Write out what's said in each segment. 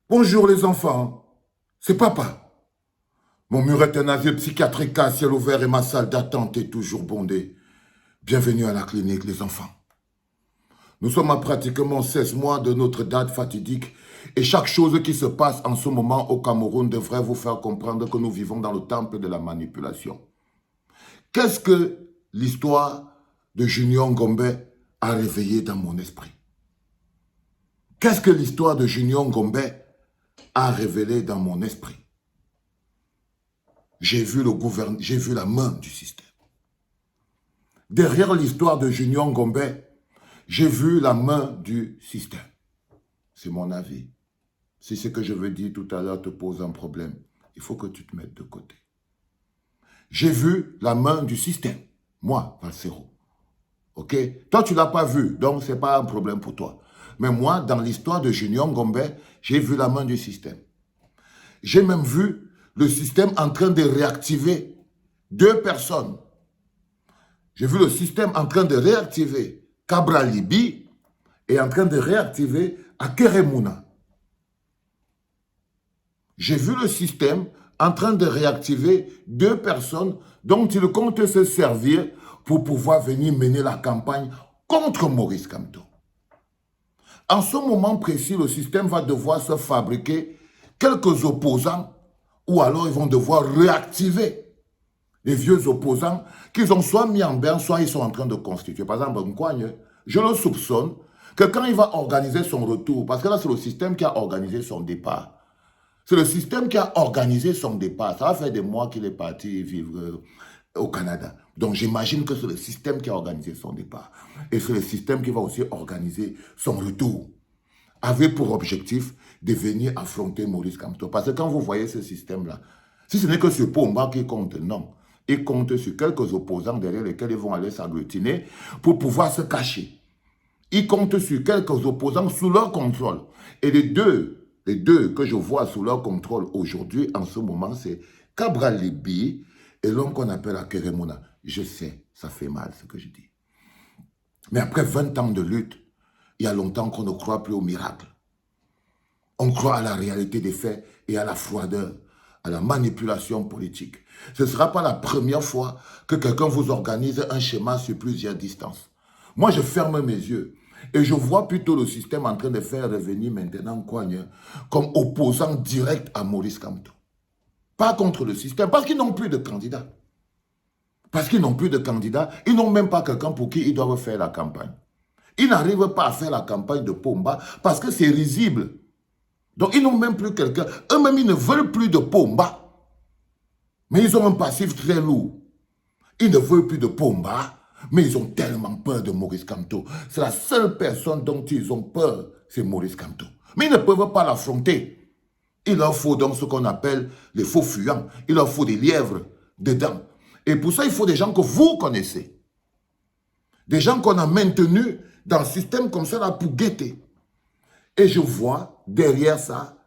Bonjour les enfants, c'est papa. Mon mur est un asile psychiatrique à ciel ouvert et ma salle d'attente est toujours bondée. Bienvenue à la clinique les enfants. Nous sommes à pratiquement 16 mois de notre date fatidique et chaque chose qui se passe en ce moment au Cameroun devrait vous faire comprendre que nous vivons dans le temple de la manipulation. Qu'est-ce que l'histoire de Junior Ngombe a réveillé dans mon esprit? Qu'est-ce que l'histoire de Junior Ngombe a révélé dans mon esprit? J'ai vu la main du système. Derrière l'histoire de Junior Ngombe, j'ai vu la main du système. C'est mon avis. Si ce que je veux dire tout à l'heure te pose un problème, il faut que tu te mettes de côté. J'ai vu la main du système. Moi, Valsero. Ok? Toi, tu ne l'as pas vu, donc ce n'est pas un problème pour toi. Mais moi, dans l'histoire de Junior Ngombe, j'ai vu la main du système. J'ai même vu le système en train de réactiver 2 personnes. J'ai vu le système en train de réactiver Cabral Libi et en train de réactiver Akeremuna. J'ai vu le système en train de réactiver 2 personnes dont il compte se servir pour pouvoir venir mener la campagne contre Maurice Kamto. En ce moment précis, le système va devoir se fabriquer quelques opposants ou alors ils vont devoir réactiver les vieux opposants qu'ils ont soit mis en berne, soit ils sont en train de constituer. Par exemple, Nkwagne, je le soupçonne que quand il va organiser son retour, parce que là c'est le système qui a organisé son départ, c'est le système qui a organisé son départ. Ça va faire des mois qu'il est parti vivre au Canada. Donc j'imagine que c'est le système qui a organisé son départ. Et c'est le système qui va aussi organiser son retour, avec pour objectif de venir affronter Maurice Kamto. Parce que quand vous voyez ce système-là, si ce n'est que ce Pomba qui compte, non. Il compte sur quelques opposants derrière lesquels ils vont aller s'agglutiner pour pouvoir se cacher. Il compte sur quelques opposants sous leur contrôle. Et les deux que je vois sous leur contrôle aujourd'hui, en ce moment, c'est Cabral Libi et l'homme qu'on appelle Akeremuna. Je sais, ça fait mal ce que je dis. Mais après 20 ans de lutte, il y a longtemps qu'on ne croit plus au miracle. On croit à la réalité des faits et à la froideur, à la manipulation politique. Ce ne sera pas la première fois que quelqu'un vous organise un schéma sur plusieurs distances. Moi, je ferme mes yeux et je vois plutôt le système en train de faire revenir maintenant Nkwagne comme opposant direct à Maurice Kamto. Pas contre le système, parce qu'ils n'ont plus de candidats. Parce qu'ils n'ont plus de candidats, ils n'ont même pas quelqu'un pour qui ils doivent faire la campagne. Ils n'arrivent pas à faire la campagne de Pomba parce que c'est risible. Donc, ils n'ont même plus quelqu'un. Eux-mêmes, ils ne veulent plus de Pomba. Mais ils ont un passif très lourd. Ils ne veulent plus de Pomba, mais ils ont tellement peur de Maurice Kamto. C'est la seule personne dont ils ont peur, c'est Maurice Kamto. Mais ils ne peuvent pas l'affronter. Il leur faut donc ce qu'on appelle les faux fuyants. Il leur faut des lièvres dedans. Et pour ça, il faut des gens que vous connaissez. Des gens qu'on a maintenus dans le système comme ça là pour guetter. Et je vois derrière ça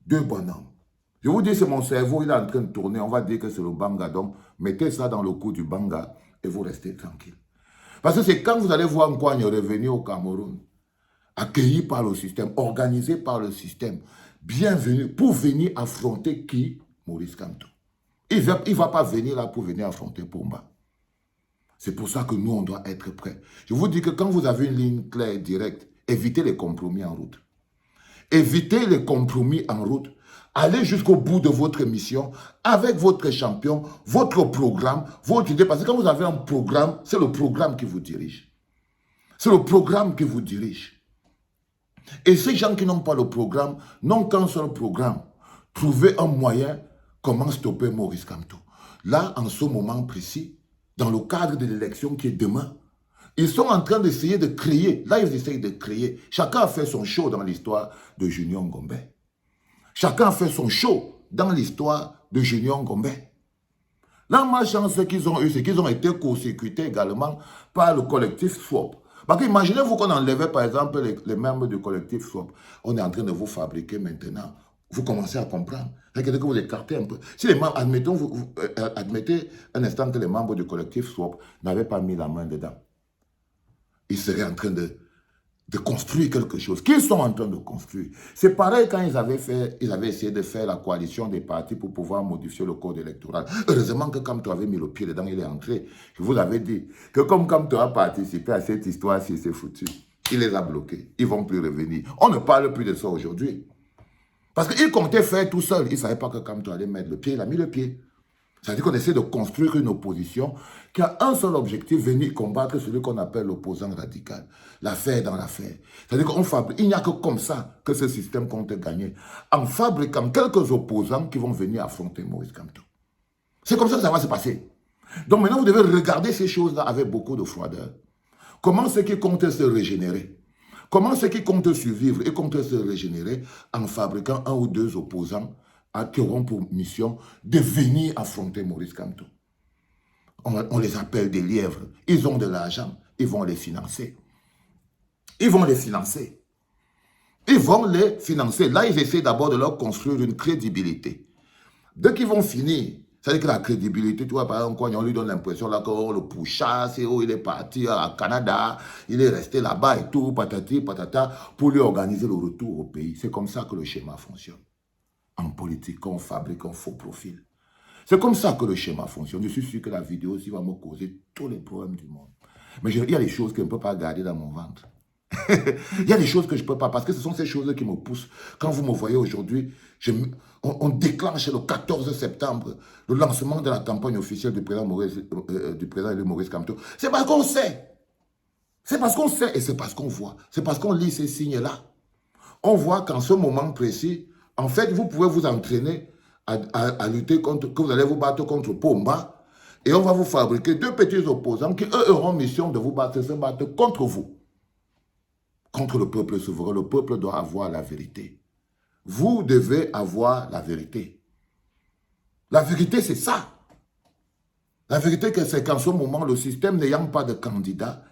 2 bonhommes. Je vous dis, c'est mon cerveau, il est en train de tourner. On va dire que c'est le banga. Donc, mettez ça dans le coup du banga et vous restez tranquille. Parce que c'est quand vous allez voir Nkwagne revenir au Cameroun, accueilli par le système, organisé par le système, bienvenue pour venir affronter qui? Maurice Kamto. Il ne va pas venir là pour venir affronter Pomba. C'est pour ça que nous, on doit être prêts. Je vous dis que quand vous avez une ligne claire, directe, évitez les compromis en route. Évitez les compromis en route. Allez jusqu'au bout de votre mission avec votre champion, votre programme, votre idée. Parce que quand vous avez un programme, c'est le programme qui vous dirige. C'est le programme qui vous dirige. Et ces gens qui n'ont pas le programme n'ont qu'un seul programme. Trouver un moyen comment stopper Maurice Kamto. Là, en ce moment précis, dans le cadre de l'élection qui est demain, ils sont en train d'essayer de créer. Là, ils essayent de créer. Chacun a fait son show dans l'histoire de Junior Ngombe. Chacun a fait son show dans l'histoire de Junior Ngombe. La malchance qu'ils ont eu, c'est qu'ils ont été consécutés également par le collectif SWAP. Parce que imaginez-vous qu'on enlevait par exemple les membres du collectif SWAP. On est en train de vous fabriquer maintenant. Vous commencez à comprendre. Regardez que vous écartez un peu. Si les membres, admettez un instant que les membres du collectif SWAP n'avaient pas mis la main dedans. Ils seraient en train de de construire quelque chose, qu'ils sont en train de construire. C'est pareil quand ils avaient essayé de faire la coalition des partis pour pouvoir modifier le code électoral. Heureusement que Kamto avait mis le pied dedans, il est entré. Je vous avais dit que comme Kamto a participé à cette histoire-ci, c'est foutu. Il les a bloqués. Ils ne vont plus revenir. On ne parle plus de ça aujourd'hui. Parce qu'il comptait faire tout seul. Il ne savait pas que Kamto allait mettre le pied. Il a mis le pied. C'est-à-dire qu'on essaie de construire une opposition qui a un seul objectif, venir combattre celui qu'on appelle l'opposant radical. L'affaire dans l'affaire. C'est-à-dire qu'on fabrique, il n'y a que comme ça que ce système compte gagner. En fabriquant quelques opposants qui vont venir affronter Maurice Kamto. C'est comme ça que ça va se passer. Donc maintenant, vous devez regarder ces choses-là avec beaucoup de froideur. Comment ceux qui comptent se régénérer? Comment ceux qui comptent survivre et comptent se régénérer en fabriquant un ou deux opposants qui auront pour mission de venir affronter Maurice Kamto. On les appelle des lièvres. Ils ont de l'argent. Ils vont les financer. Ils vont les financer. Ils vont les financer. Là, ils essaient d'abord de leur construire une crédibilité. Dès qu'ils vont finir, c'est-à-dire que la crédibilité, tu vois, par exemple, on lui donne l'impression là qu'on le pourchasse, il est parti au Canada, il est resté là-bas et tout, patati, patata, pour lui organiser le retour au pays. C'est comme ça que le schéma fonctionne. En politique, on fabrique un faux profil. C'est comme ça que le schéma fonctionne. Je suis sûr que la vidéo aussi va me causer tous les problèmes du monde. Mais il y a des choses que je ne peux pas garder dans mon ventre. Il y a des choses que je ne peux pas, parce que ce sont ces choses qui me poussent. Quand vous me voyez aujourd'hui, on déclenche le 14 septembre le lancement de la campagne officielle du président Maurice Kamto. C'est parce qu'on sait. C'est parce qu'on sait et c'est parce qu'on voit. C'est parce qu'on lit ces signes-là. On voit qu'en ce moment précis, en fait, vous pouvez vous entraîner à lutter contre, que vous allez vous battre contre Pomba, et on va vous fabriquer deux petits opposants qui, eux, auront mission de vous battre, se battre contre vous. Contre le peuple souverain. Le peuple doit avoir la vérité. Vous devez avoir la vérité. La vérité, c'est ça. La vérité, c'est qu'en ce moment, le système n'ayant pas de candidat,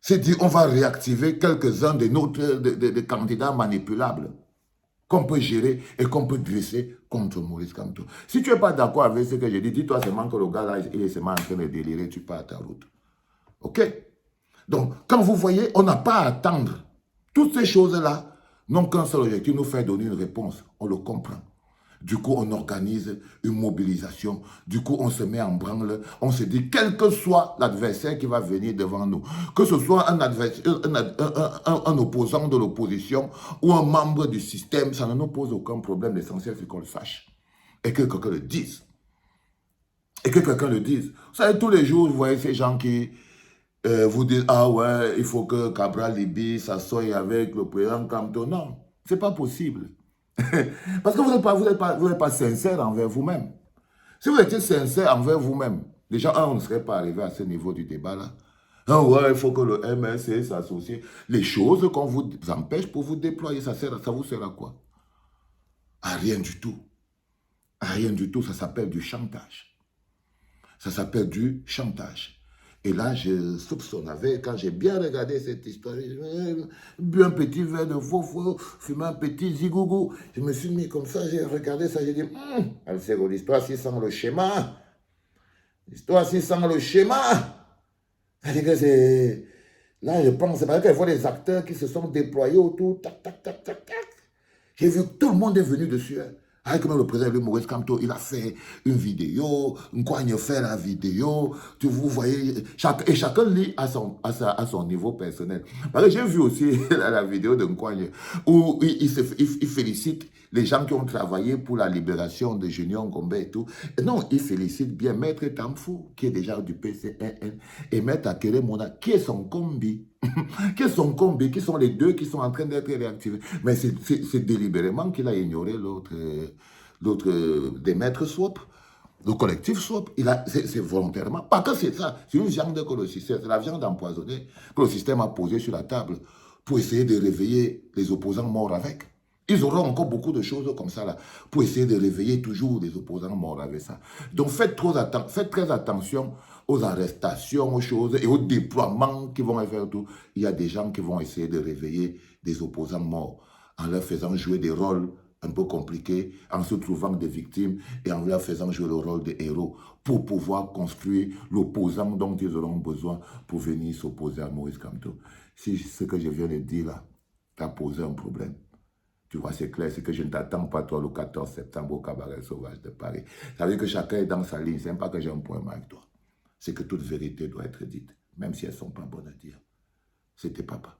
c'est dit on va réactiver quelques-uns des candidats manipulables qu'on peut gérer et qu'on peut dresser contre Maurice Kamto. Si tu n'es pas d'accord avec ce que j'ai dit, dis-toi seulement que le gars là, il est seulement en train de délirer, tu pars à ta route. Ok? Donc, quand vous voyez, on n'a pas à attendre. Toutes ces choses-là n'ont qu'un seul objectif, nous faire donner une réponse. On le comprend. Du coup, on organise une mobilisation. Du coup, on se met en branle. On se dit, quel que soit l'adversaire qui va venir devant nous, que ce soit un opposant de l'opposition ou un membre du système, ça ne nous pose aucun problème. L'essentiel, c'est qu'on le sache. Et que quelqu'un le dise. Et que quelqu'un le dise. Vous savez, tous les jours, vous voyez ces gens qui vous disent, ah ouais, il faut que Cabral Libi s'assoie avec le président Kamto. Non, ce n'est pas possible. Parce que vous n'êtes pas sincère envers vous-même. Si vous étiez sincère envers vous-même, déjà, on ne serait pas arrivé à ce niveau du débat-là. Ah ouais, il faut que le MLC s'associe. Les choses qu'on vous empêche pour vous déployer, ça vous sert à quoi? À rien du tout. À rien du tout, ça s'appelle du chantage. Ça s'appelle du chantage. Et là, je soupçonne, quand j'ai bien regardé cette histoire, j'ai bu un petit verre de faux, fumé un petit zigougou. Je me suis mis comme ça, j'ai regardé ça, j'ai dit, l'histoire, si sent le schéma. L'histoire, si sent le schéma. C'est-à-dire que c'est... Là, je pense, c'est parce qu'elle voit les acteurs qui se sont déployés autour, tac, tac, tac, tac, tac. J'ai vu que tout le monde est venu dessus. Avec même le président Maurice Kamto, il a fait une vidéo, Nkwagne fait la vidéo, vous voyez, et chacun lit à son niveau personnel. Parce que j'ai vu aussi la vidéo de Nkwagne où il félicite les gens qui ont travaillé pour la libération de Junior Ngombe et tout. Et non, il félicite bien Maître Tamfou, qui est déjà du PCNN, et Maître Akere Mona, qui est son combi. Qui sont les deux qui sont en train d'être réactivés. Mais c'est délibérément qu'il a ignoré l'autre des maîtres SWAP, le collectif SWAP. C'est volontairement. Pas que c'est ça. C'est une viande que le système, c'est la viande empoisonnée que le système a posée sur la table pour essayer de réveiller les opposants morts avec. Ils auront encore beaucoup de choses comme ça là, pour essayer de réveiller toujours les opposants morts avec ça. Donc faites très attention aux arrestations, aux choses et aux déploiements qui vont faire tout. Il y a des gens qui vont essayer de réveiller des opposants morts en leur faisant jouer des rôles un peu compliqués, en se trouvant des victimes et en leur faisant jouer le rôle de héros pour pouvoir construire l'opposant dont ils auront besoin pour venir s'opposer à Maurice Kamto. Si ce que je viens de dire là t'a posé un problème, tu vois, c'est clair, c'est que je ne t'attends pas, toi, le 14 septembre au Cabaret Sauvage de Paris. Ça veut dire que chacun est dans sa ligne. Ce n'est pas que j'ai un problème avec toi. C'est que toute vérité doit être dite, même si elles ne sont pas bonnes à dire. C'était papa.